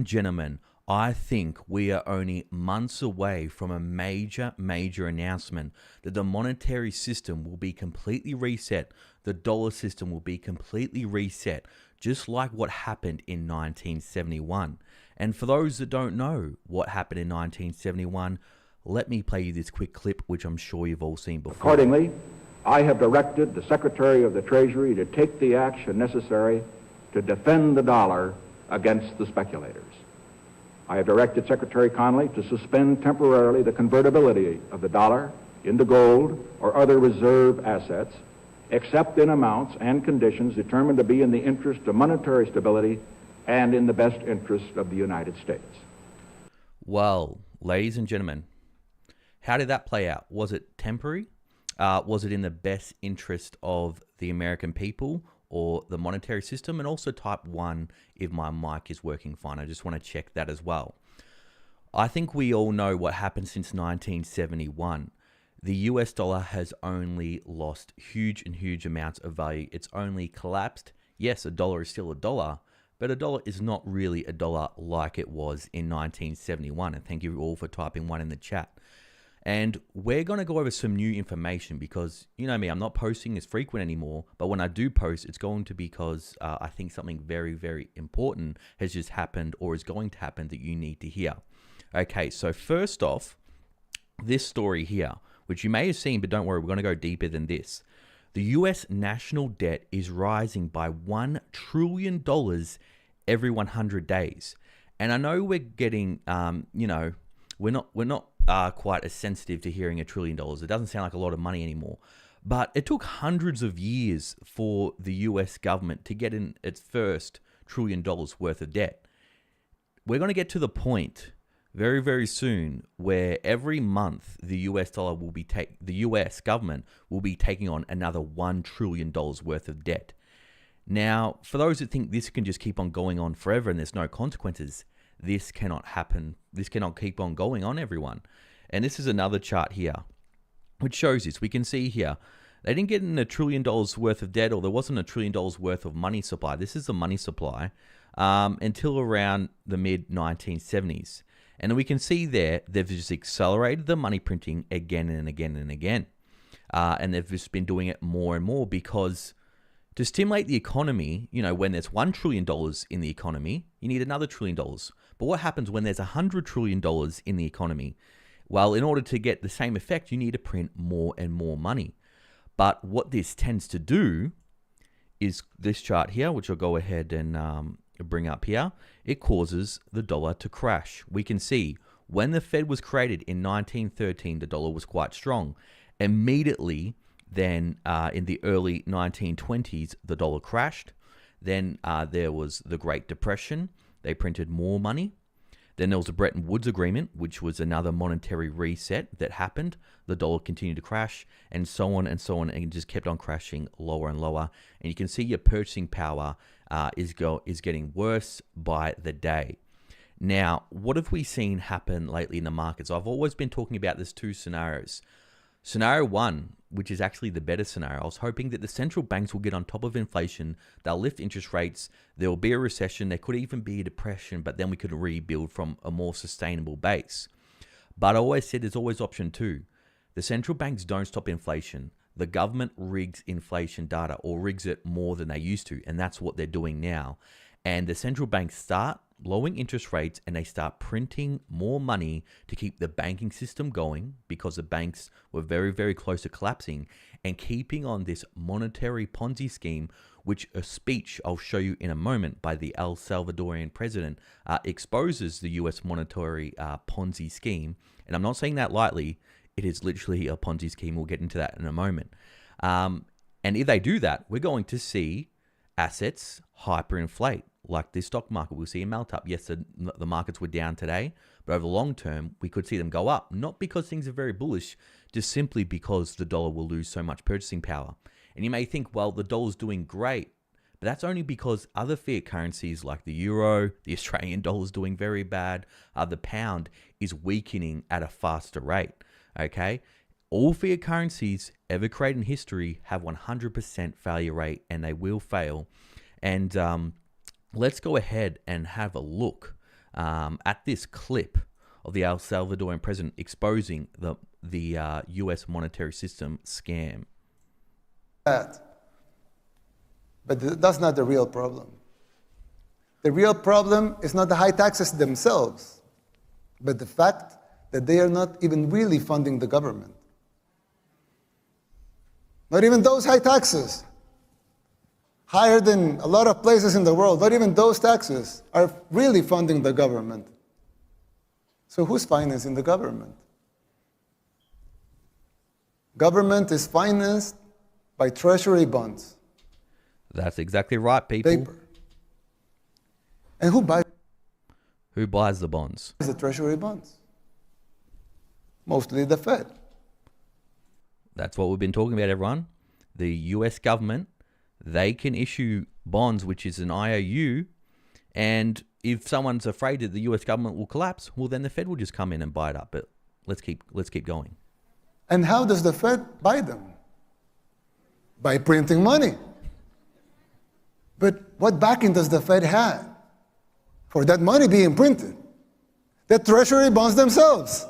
Gentlemen, I think we are only months away from a major announcement that the monetary system will be completely reset. The dollar system will be completely reset, just like what happened in 1971. And for those that don't know what happened in 1971, let me play you this quick clip, which I'm sure you've all seen before. Accordingly, I have directed the Secretary of the Treasury to take the action necessary to defend the dollar against the speculators. I have directed Secretary Connally to suspend temporarily the convertibility of the dollar into gold or other reserve assets, except in amounts and conditions determined to be in the interest of monetary stability and in the best interest of the United States. Well, ladies and gentlemen, how did that play out? Was it temporary? Was it in the best interest of the American people or the monetary system? And also type 1 if my mic is working fine. I just want to check that as well. I think we all know what happened since 1971. The US dollar has only lost huge amounts of value. It's only collapsed. Yes, a dollar is still a dollar, but a dollar is not really a dollar like it was in 1971. And thank you all for typing 1 in the chat. And we're going to go over some new information because, you know me, I'm not posting as frequent anymore. But when I do post, it's going to be because I think something very important has just happened or is going to happen that you need to hear. Okay, so first off, this story here, which you may have seen, but don't worry, we're going to go deeper than this. The US national debt is rising by $1 trillion every 100 days. And I know we're getting, we're not quite as sensitive to hearing $1 trillion. It doesn't sound like a lot of money anymore. But it took hundreds of years for the US government to get in its first $1 trillion worth of debt. We're going to get to the point very soon where every month the US government will be taking on another $1 trillion worth of debt. Now, for those that think this can just keep on going on forever and there's no consequences, this cannot happen. This cannot keep on going on, everyone. And this is another chart here, which shows this. We can see here, they didn't get in $1 trillion worth of debt, or there wasn't $1 trillion worth of money supply. This is the money supply until around the mid-1970s. And we can see there, they've just accelerated the money printing again and again and again. And they've just been doing it more and more because to stimulate the economy, when there's $1 trillion in the economy, you need another $1 trillion. But what happens when there's $100 trillion in the economy? Well, in order to get the same effect, you need to print more and more money. But what this tends to do is this chart here, which I'll go ahead and bring up here, it causes the dollar to crash. We can see when the Fed was created in 1913, the dollar was quite strong. Immediately, then in the early 1920s, the dollar crashed. Then there was the Great Depression. They printed more money. Then there was the Bretton Woods Agreement, which was another monetary reset that happened. The dollar continued to crash, and so on, and it just kept on crashing lower and lower. And you can see your purchasing power is getting worse by the day. Now, what have we seen happen lately in the markets? I've always been talking about these 2 scenarios. Scenario 1, which is actually the better scenario, I was hoping that the central banks will get on top of inflation, they'll lift interest rates, there will be a recession, there could even be a depression, but then we could rebuild from a more sustainable base. But I always said there's always option 2. The central banks don't stop inflation. The government rigs inflation data or rigs it more than they used to, and that's what they're doing now. And the central banks start lowering interest rates and they start printing more money to keep the banking system going because the banks were very close to collapsing, and keeping on this monetary Ponzi scheme, which a speech I'll show you in a moment by the El Salvadorian president exposes the US monetary Ponzi scheme. And I'm not saying that lightly. It is literally a Ponzi scheme. We'll get into that in a moment. And if they do that, we're going to see assets hyperinflate. Like the stock market, we'll see a melt up. Yes, the markets were down today, but over the long term, we could see them go up. Not because things are very bullish, just simply because the dollar will lose so much purchasing power. And you may think, well, the dollar's doing great, but that's only because other fiat currencies like the euro, the Australian dollar is doing very bad. The pound is weakening at a faster rate. Okay, all fiat currencies ever created in history have 100% failure rate, and they will fail. And let's go ahead and have a look at this clip of the El Salvadorian president exposing the U.S. monetary system scam. But that's not the real problem. The real problem is not the high taxes themselves, but the fact that they are not even really funding the government. Not even those high taxes, higher than a lot of places in the world, not even those taxes are really funding the government. So who's financing the government? Government is financed by treasury bonds. That's exactly right, people. Paper. And who buys the bonds? the treasury bonds? Mostly the Fed. That's what we've been talking about, everyone. The US government, they can issue bonds, which is an IOU, and if someone's afraid that the US government will collapse, well, then the Fed will just come in and buy it up. But let's keep going. And how does the Fed buy them? By printing money. But what backing does the Fed have for that money being printed? The treasury bonds themselves.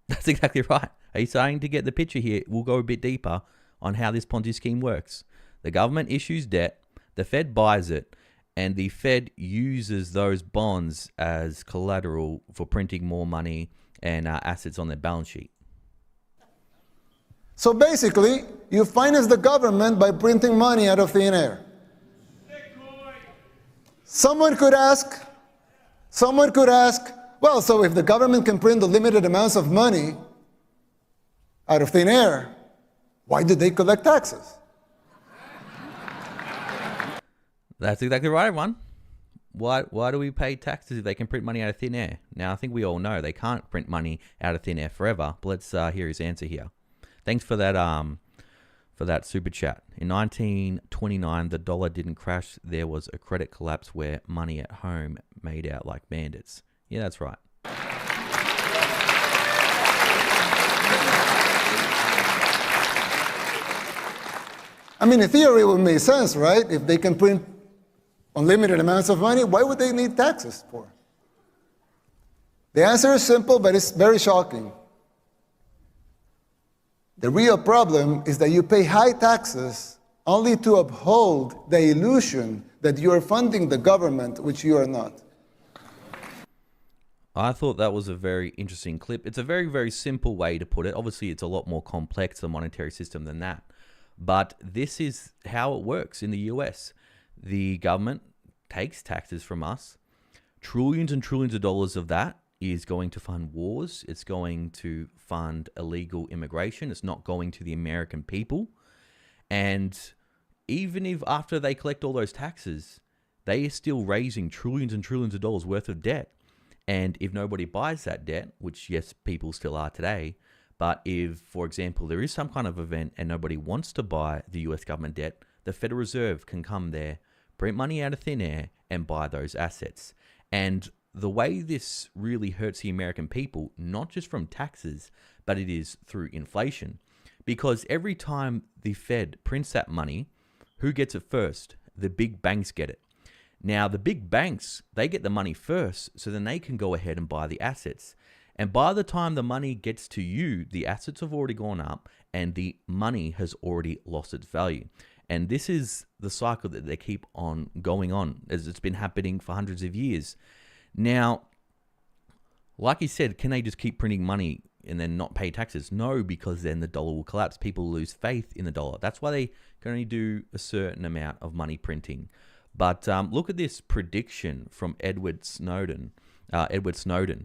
That's exactly right. Are you starting to get the picture here? We'll go a bit deeper on how this Ponzi scheme works. The government issues debt, the Fed buys it, and the Fed uses those bonds as collateral for printing more money and assets on their balance sheet. So basically, you finance the government by printing money out of thin air. Someone could ask, well, so if the government can print the limited amounts of money out of thin air, why did they collect taxes? That's exactly right, everyone. Why do we pay taxes if they can print money out of thin air? Now, I think we all know they can't print money out of thin air forever, but let's hear his answer here. Thanks for that super chat. In 1929, the dollar didn't crash. There was a credit collapse where money at home made out like bandits. Yeah, that's right. I mean, in theory, it would make sense, right? If they can print unlimited amounts of money, why would they need taxes for? The answer is simple, but it's very shocking. The real problem is that you pay high taxes only to uphold the illusion that you are funding the government, which you are not. I thought that was a very interesting clip. It's a very, very simple way to put it. Obviously, it's a lot more complex, the monetary system, than that. But this is how it works in the US. The government takes taxes from us. Trillions and trillions of dollars of that is going to fund wars. It's going to fund illegal immigration. It's not going to the American people. And even if after they collect all those taxes, they are still raising trillions and trillions of dollars worth of debt. And if nobody buys that debt, which yes, people still are today, but if, for example, there is some kind of event and nobody wants to buy the US government debt, the Federal Reserve can come there, print money out of thin air, and buy those assets. And the way this really hurts the American people, not just from taxes, but it is through inflation. Because every time the Fed prints that money, who gets it first? The big banks get it. Now, the big banks, they get the money first, so then they can go ahead and buy the assets. And by the time the money gets to you, the assets have already gone up and the money has already lost its value. And this is the cycle that they keep on going on, as it's been happening for hundreds of years. Now, like he said, can they just keep printing money and then not pay taxes? No, because then the dollar will collapse. People lose faith in the dollar. That's why they can only do a certain amount of money printing. But look at this prediction from Edward Snowden.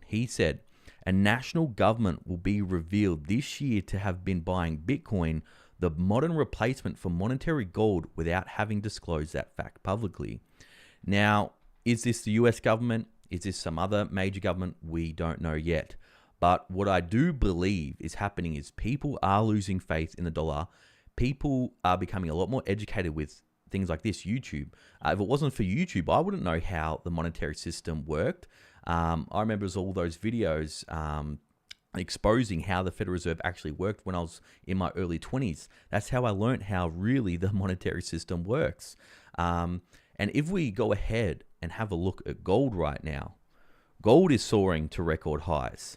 He said, a national government will be revealed this year to have been buying Bitcoin, the modern replacement for monetary gold, without having disclosed that fact publicly. Now, is this the US government? Is this some other major government? We don't know yet. But what I do believe is happening is people are losing faith in the dollar. People are becoming a lot more educated with things like this, YouTube. If it wasn't for YouTube, I wouldn't know how the monetary system worked. I remember all those videos exposing how the Federal Reserve actually worked when I was in my early 20s. That's how I learned how really the monetary system works. And if we go ahead and have a look at gold right now, gold is soaring to record highs.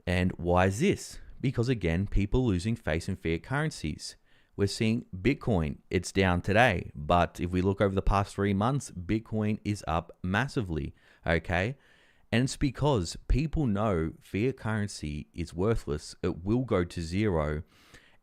And why is this? Because again, people losing faith in fiat currencies. We're seeing Bitcoin, it's down today, but if we look over the past 3 months, Bitcoin is up massively, okay? And it's because people know fiat currency is worthless, it will go to zero,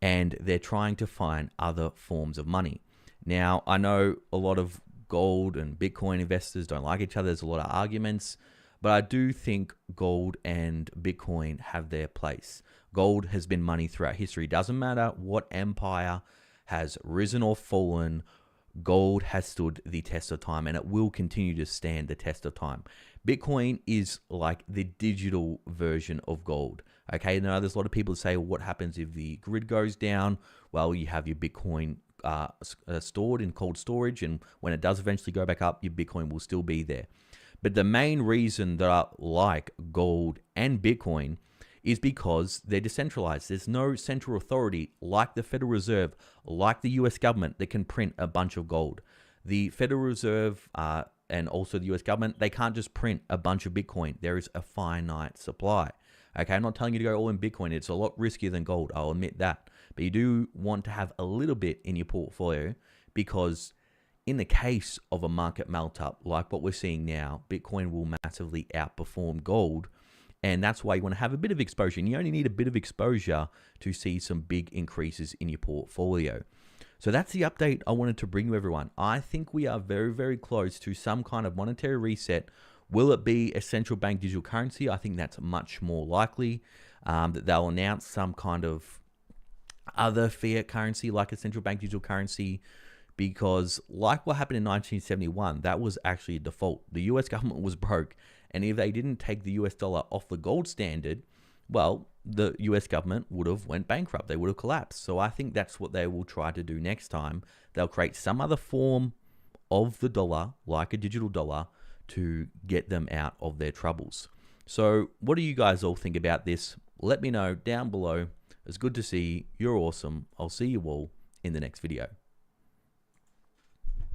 and they're trying to find other forms of money. Now, I know a lot of gold and Bitcoin investors don't like each other, there's a lot of arguments, but I do think gold and Bitcoin have their place. Gold has been money throughout history. Doesn't matter what empire has risen or fallen, gold has stood the test of time, and it will continue to stand the test of time. Bitcoin is like the digital version of gold. Okay, now there's a lot of people who say, well, what happens if the grid goes down? Well, you have your Bitcoin stored in cold storage, and when it does eventually go back up, your Bitcoin will still be there. But the main reason that I like gold and Bitcoin is because they're decentralized. There's no central authority like the Federal Reserve, like the US government, that can print a bunch of gold. The Federal Reserve and also the US government, they can't just print a bunch of Bitcoin. There is a finite supply. Okay, I'm not telling you to go all in Bitcoin. It's a lot riskier than gold, I'll admit that. But you do want to have a little bit in your portfolio, because in the case of a market melt-up like what we're seeing now, Bitcoin will massively outperform gold. And that's why you want to have a bit of exposure. And you only need a bit of exposure to see some big increases in your portfolio. So that's the update I wanted to bring you, everyone. I think we are very, very close to some kind of monetary reset. Will it be a central bank digital currency? I think that's much more likely that they'll announce some kind of other fiat currency like a central bank digital currency, because like what happened in 1971, that was actually a default. The US government was broke, and if they didn't take the US dollar off the gold standard, well, the US government would have went bankrupt. They would have collapsed. So I think that's what they will try to do next time. They'll create some other form of the dollar, like a digital dollar, to get them out of their troubles. So what do you guys all think about this? Let me know down below. It's good to see you. You're awesome. I'll see you all in the next video.